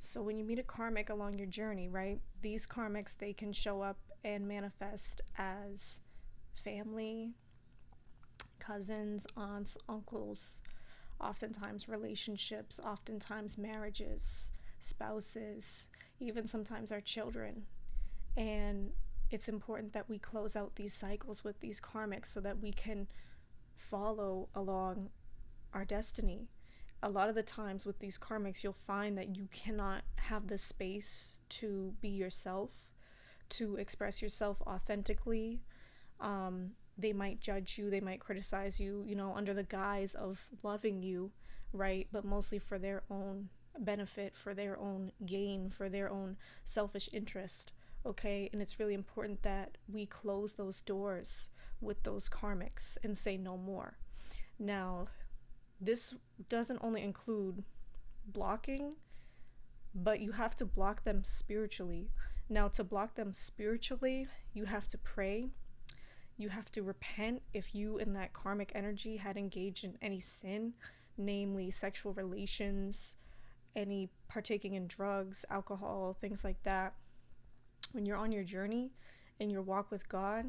So when you meet a karmic along your journey, right, these karmics, they can show up and manifest as family, cousins, aunts, uncles, oftentimes relationships, oftentimes marriages, spouses, even sometimes our children. And it's important that we close out these cycles with these karmics so that we can follow along our destiny. A lot of the times with these karmics, you'll find that you cannot have the space to be yourself, to express yourself authentically. They might judge you, they might criticize you, under the guise of loving you, right? But mostly for their own benefit, for their own gain, for their own selfish interest, okay? And it's really important that we close those doors with those karmics and say no more. Now, this doesn't only include blocking, but you have to block them spiritually. Now, to block them spiritually, you have to pray. You have to repent if you in that karmic energy had engaged in any sin, namely sexual relations, any partaking in drugs, alcohol, things like that. When you're on your journey and your walk with God,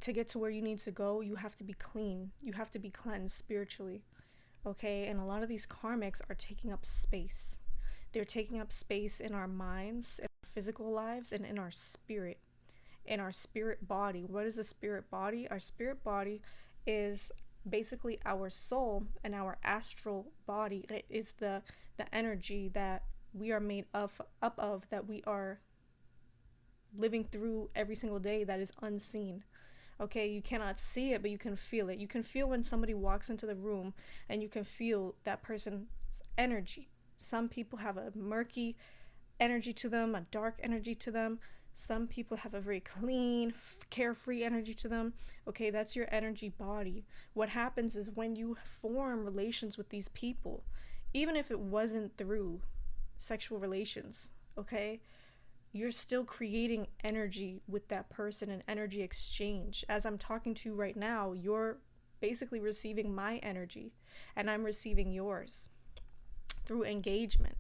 to get to where you need to go, you have to be clean. You have to be cleansed spiritually. Okay? And a lot of these karmics are taking up space. They're taking up space in our minds, in our physical lives, and in our spirit. In our spirit body. What is a spirit body? Our spirit body is basically our soul, and our astral body. It is the energy that we are made up of, that we are living through every single day, that is unseen. Okay, you cannot see it, but you can feel it. You can feel when somebody walks into the room, and you can feel that person's energy. Some people have a murky energy to them, a dark energy to them. Some people have a very clean, carefree energy to them. Okay, that's your energy body. What happens is when you form relations with these people, even if it wasn't through sexual relations, okay, you're still creating energy with that person, an energy exchange. As I'm talking to you right now, you're basically receiving my energy, and I'm receiving yours through engagement,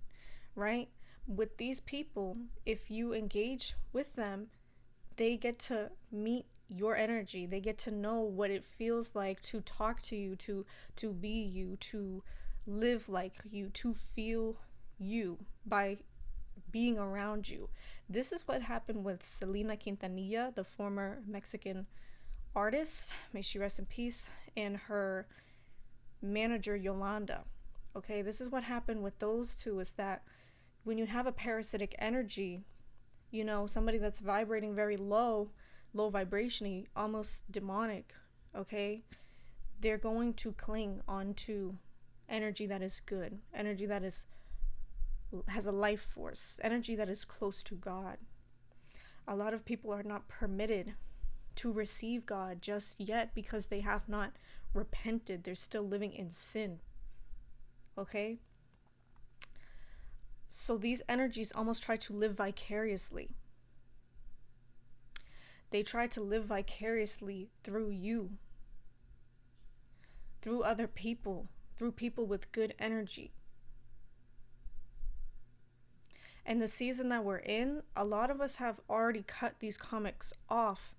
right? With these people, if you engage with them, they get to meet your energy. They get to know what it feels like to talk to you, to be you, to live like you, to feel you by being around you. This is what happened with Selena Quintanilla, the former Mexican artist, may she rest in peace, and her manager Yolanda. Okay, this is what happened with those two, is that when you have a parasitic energy, somebody that's vibrating very low vibration-y, almost demonic, okay, they're going to cling onto energy that is good, energy that has a life force, energy that is close to God. A lot of people are not permitted to receive God just yet because they have not repented. They're still living in sin. Okay? So these energies almost try to live vicariously. They try to live vicariously through you, through other people, through people with good energy. And the season that we're in, a lot of us have already cut these comics off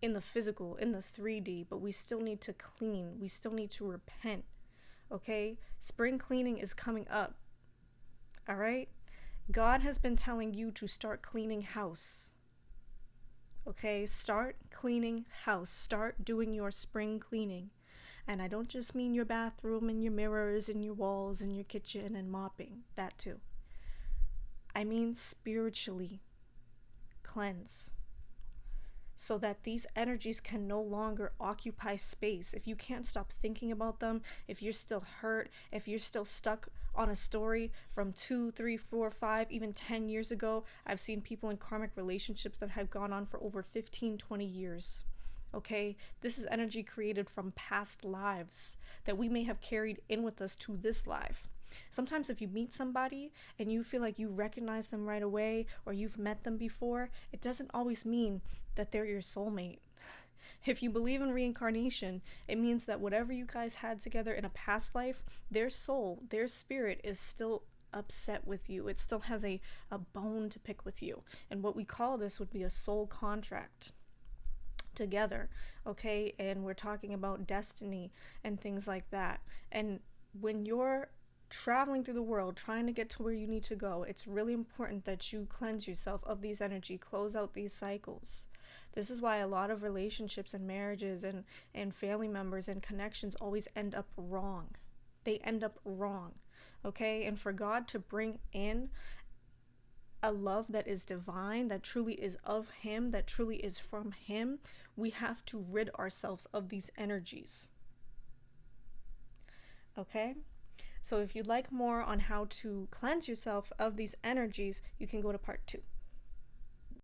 in the physical, in the 3D, but we still need to clean. We still need to repent. Okay? Spring cleaning is coming up. All right? God has been telling you to start cleaning house. Okay? Start cleaning house. Start doing your spring cleaning. And I don't just mean your bathroom and your mirrors and your walls and your kitchen and mopping. That too. I mean spiritually cleanse, so that these energies can no longer occupy space. If you can't stop thinking about them, if you're still hurt, if you're still stuck on a story from 2, 3, 4, 5, even 10 years ago, I've seen people in karmic relationships that have gone on for over 15, 20 years. Okay, this is energy created from past lives that we may have carried in with us to this life. Sometimes if you meet somebody and you feel like you recognize them right away, or you've met them before, it doesn't always mean that they're your soulmate. If you believe in reincarnation, it means that whatever you guys had together in a past life, their soul, their spirit is still upset with you. It still has a bone to pick with you. And what we call this would be a soul contract together, okay? And we're talking about destiny and things like that. And when you're traveling through the world trying to get to where you need to go, it's really important that you cleanse yourself of these energy, close out these cycles. This is why a lot of relationships and marriages and family members and connections always end up wrong. They end up wrong, okay? And for God to bring in a love that is divine, that truly is of Him, that truly is from Him, we have to rid ourselves of these energies. Okay? So if you'd like more on how to cleanse yourself of these energies, you can go to part 2.